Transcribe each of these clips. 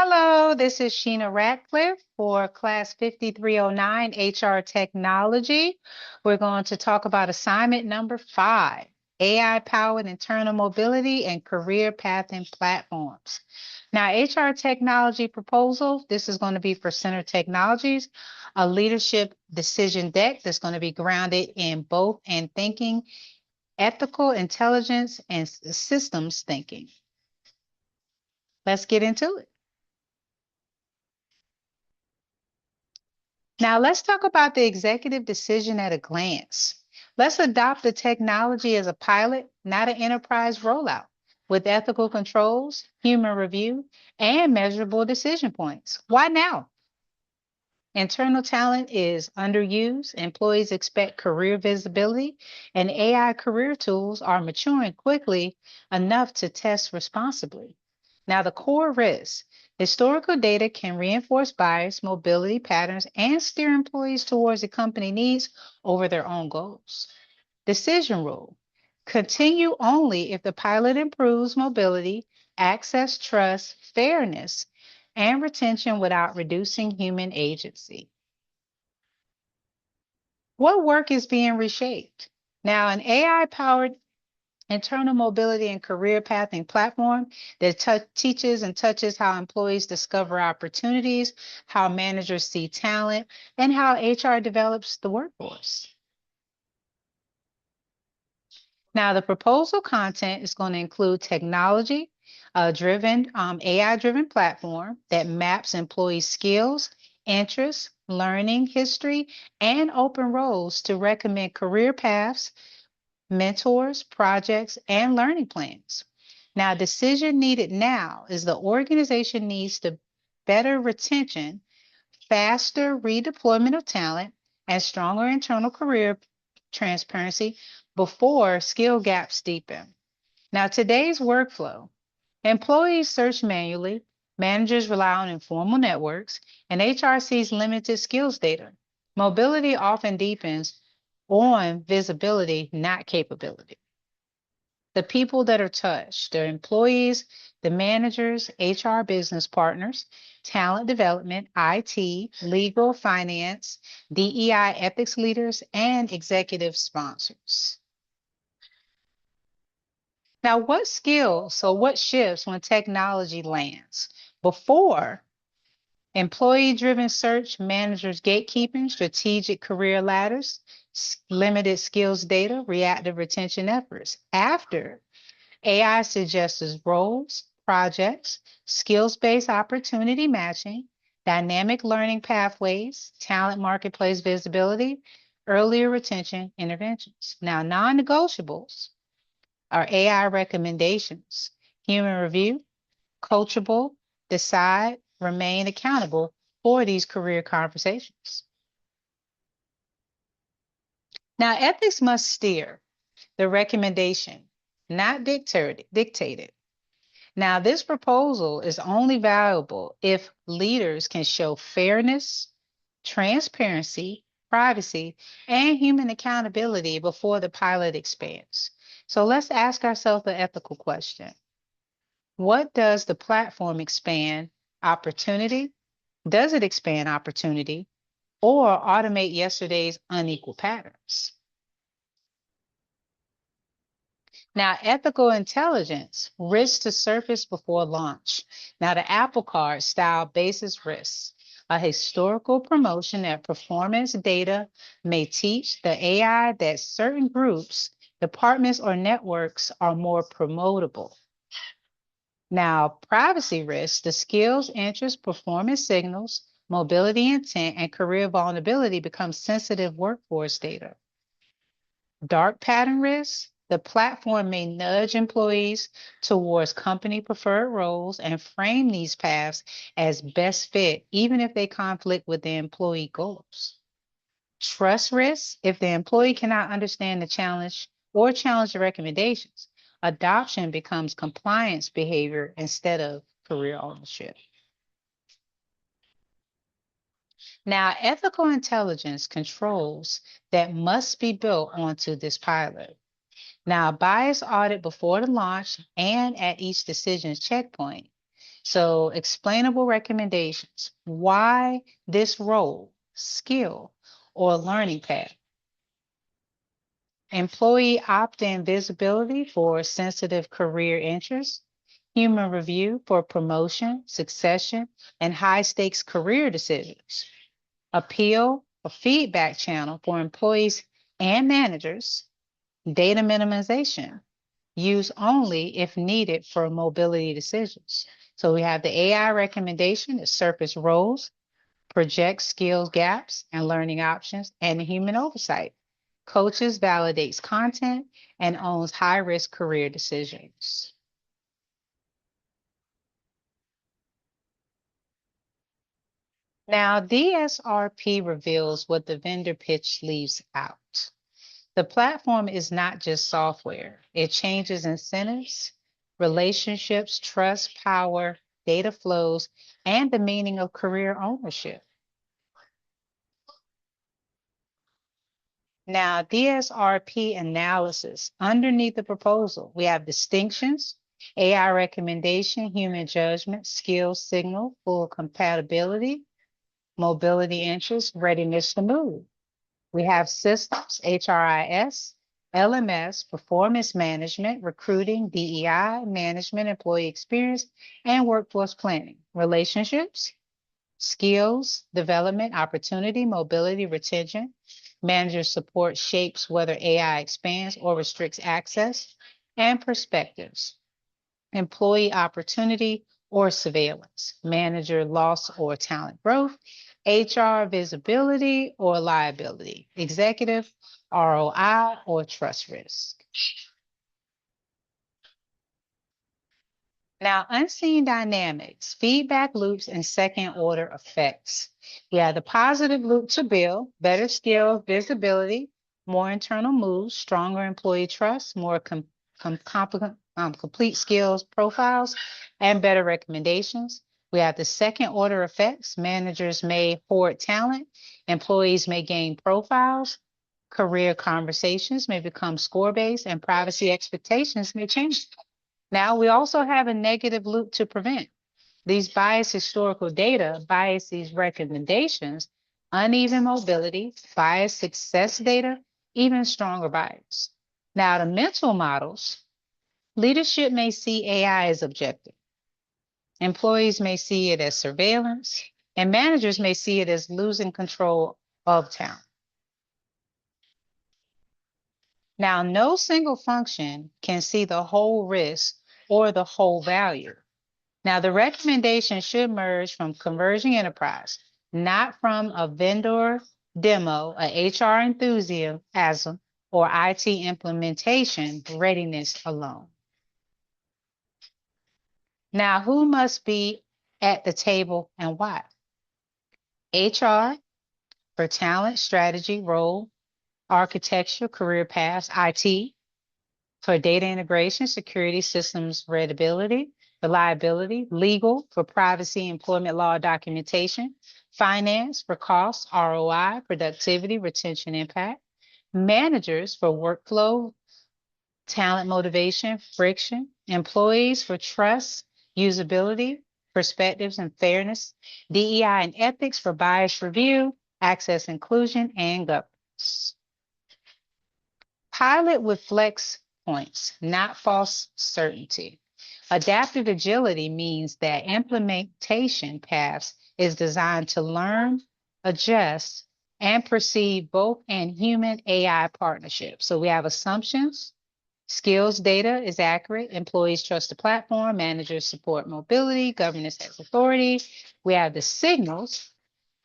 Hello, this is Sheena Ratcliffe for Class 5309 HR Technology. We're going to talk about assignment number 5, AI-powered internal mobility and career pathing platforms. Now, HR Technology proposal, this is going to be for Center Technologies, a leadership decision deck that's going to be grounded in both and thinking, ethical intelligence, and systems thinking. Let's get into it. Now, let's talk about the executive decision at a glance. Let's adopt the technology as a pilot, not an enterprise rollout, with ethical controls, human review, and measurable decision points. Why now? Internal talent is underused, employees expect career visibility, and AI career tools are maturing quickly enough to test responsibly. Now, the core risks. Historical data can reinforce bias, mobility patterns, and steer employees towards the company needs over their own goals. Decision rule. Continue only if the pilot improves mobility, access, trust, fairness, and retention without reducing human agency. What work is being reshaped? Now, an AI powered internal mobility and career pathing platform that teaches and touches how employees discover opportunities, how managers see talent, and how HR develops the workforce. Now, the proposal content is going to include technology driven, AI driven platform that maps employee skills, interests, learning history, and open roles to recommend career paths, mentors, projects, and learning plans. Now, decision needed now is the organization needs to better retention, faster redeployment of talent, and stronger internal career transparency before skill gaps deepen. Now, today's workflow, employees search manually, managers rely on informal networks, and HR sees limited skills data. Mobility often deepens on visibility, not capability. The people that are touched, the employees, the managers, HR business partners, talent development, IT, legal, finance, DEI ethics leaders, and executive sponsors. Now, what skills, so what shifts when technology lands? Before, employee-driven search, managers gatekeeping, strategic career ladders, limited skills data, reactive retention efforts. After, AI suggests roles, projects, skills-based opportunity matching, dynamic learning pathways, talent marketplace visibility, earlier retention interventions. Now, non-negotiables are AI recommendations, human review, coachable, decide, remain accountable for these career conversations. Now, ethics must steer the recommendation, not dictated. Now, this proposal is only valuable if leaders can show fairness, transparency, privacy, and human accountability before the pilot expands. So let's ask ourselves the ethical question. What does the platform expand? Opportunity? Does it expand opportunity or automate yesterday's unequal patterns? Now, ethical intelligence, risks to surface before launch. Now, the Apple Card style basis risks, a historical promotion that performance data may teach the AI that certain groups, departments, or networks are more promotable. Now, privacy risks, the skills, interests, performance signals, mobility intent, and career vulnerability become sensitive workforce data. Dark pattern risks, the platform may nudge employees towards company preferred roles and frame these paths as best fit, even if they conflict with the employee goals. Trust risks, if the employee cannot understand the challenge or challenge the recommendations, adoption becomes compliance behavior instead of career ownership. Now, ethical intelligence controls that must be built onto this pilot. Now, bias audit before the launch and at each decision checkpoint. So explainable recommendations. Why this role, skill, or learning path? Employee opt-in visibility for sensitive career interests, human review for promotion, succession, and high-stakes career decisions, appeal, a feedback channel for employees and managers, data minimization, use only if needed for mobility decisions. So we have the AI recommendation that surface roles, projects skills gaps and learning options, and human oversight. Coaches validates content and owns high-risk career decisions. Now, DSRP reveals what the vendor pitch leaves out. The platform is not just software. It changes incentives, relationships, trust, power, data flows, and the meaning of career ownership. Now, DSRP analysis. Underneath the proposal, we have distinctions, AI recommendation, human judgment, skill signal, full compatibility, mobility interest, readiness to move. We have systems, HRIS, LMS, performance management, recruiting, DEI, management, employee experience, and workforce planning. Relationships, skills, development, opportunity, mobility, retention. Manager support shapes whether AI expands or restricts access, and perspectives. Employee opportunity or surveillance, manager loss or talent growth, HR visibility or liability, executive ROI or trust risk. Now, unseen dynamics, feedback loops, and second order effects. We have the positive loop to build, better skills, visibility, more internal moves, stronger employee trust, more complete skills profiles, and better recommendations. We have the second order effects. Managers may hoard talent, employees may gain profiles, career conversations may become score based, and privacy expectations may change. Now, we also have a negative loop to prevent. These biased historical data bias these recommendations, uneven mobility, biased success data, even stronger bias. Now, the mental models, leadership may see AI as objective. Employees may see it as surveillance, and managers may see it as losing control of talent. Now, no single function can see the whole risk or the whole value. Now, the recommendation should merge from converging enterprise, not from a vendor demo, a HR enthusiasm, or IT implementation readiness alone. Now, who must be at the table and why? HR for talent, strategy, role, architecture, career paths, IT for data integration, security, systems readability, reliability, legal for privacy, employment law documentation, finance for cost, ROI, productivity, retention, impact, managers for workflow, talent motivation, friction, employees for trust, usability, perspectives, and fairness, DEI and ethics for bias review, access, inclusion, and governance. Pilot with flex points, not false certainty. Adaptive agility means that implementation paths is designed to learn, adjust, and perceive both in human AI partnerships. So we have assumptions, skills data is accurate, employees trust the platform, managers support mobility, governance has authority. We have the signals,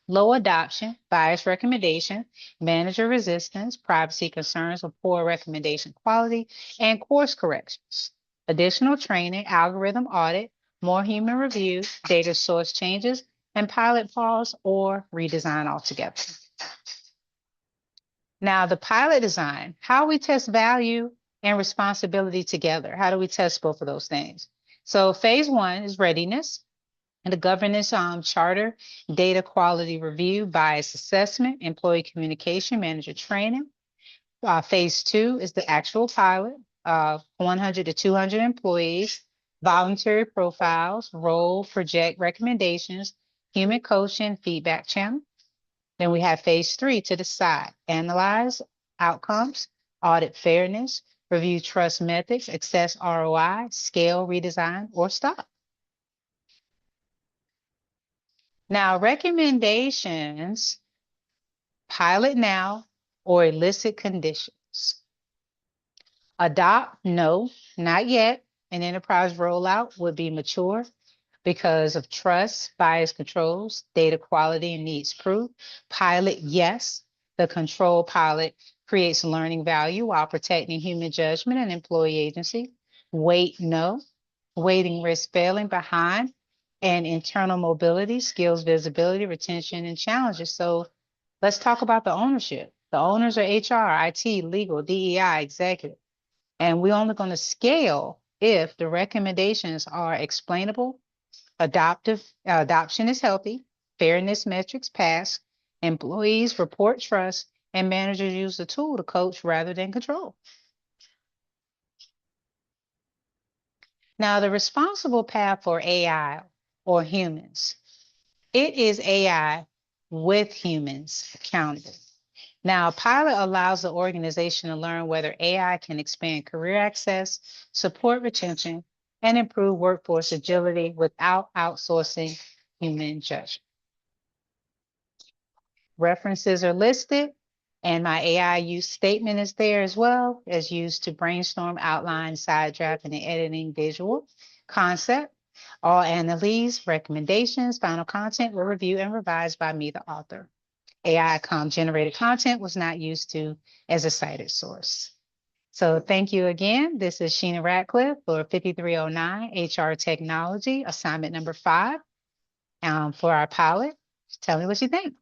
low adoption, bias recommendation, manager resistance, privacy concerns or poor recommendation quality, and course corrections. Additional training, algorithm audit, more human review, data source changes, and pilot pause or redesign altogether. Now, the pilot design, how we test value and responsibility together. How do we test both of those things? So phase one is readiness. And the governance charter, data quality review, bias assessment, employee communication, manager training. Phase two is the actual pilot, 100 to 200 employees, voluntary profiles, role, project recommendations, human coaching, feedback channel. Then we have phase 3 to decide, analyze outcomes, audit fairness, review trust methods, assess ROI, scale, redesign, or stop. Now, recommendations, pilot now or elicit conditions. Adopt, no, not yet. An enterprise rollout would be mature because of trust, bias controls, data quality, and needs proof. Pilot, yes. The control pilot creates learning value while protecting human judgment and employee agency. Wait, no. Waiting risk failing behind and internal mobility, skills, visibility, retention, and challenges. So let's talk about the ownership. The owners are HR, IT, legal, DEI, executive. And we're only going to scale if the recommendations are explainable, adoption is healthy, fairness metrics pass, employees report trust, and managers use the tool to coach rather than control. Now, the responsible path for AI or humans, it is AI with humans accountable. Now, pilot allows the organization to learn whether AI can expand career access, support retention, and improve workforce agility without outsourcing human judgment. References are listed, and my AI use statement is there as well, as used to brainstorm, outline, side draft, and editing visual concept. All analyses, recommendations, final content were reviewed and revised by me, the author. AI generated content was not used to as a cited source. So thank you again. This is Sheena Ratcliffe for 5309 HR Technology, assignment number 5 for our pilot. Tell me what you think.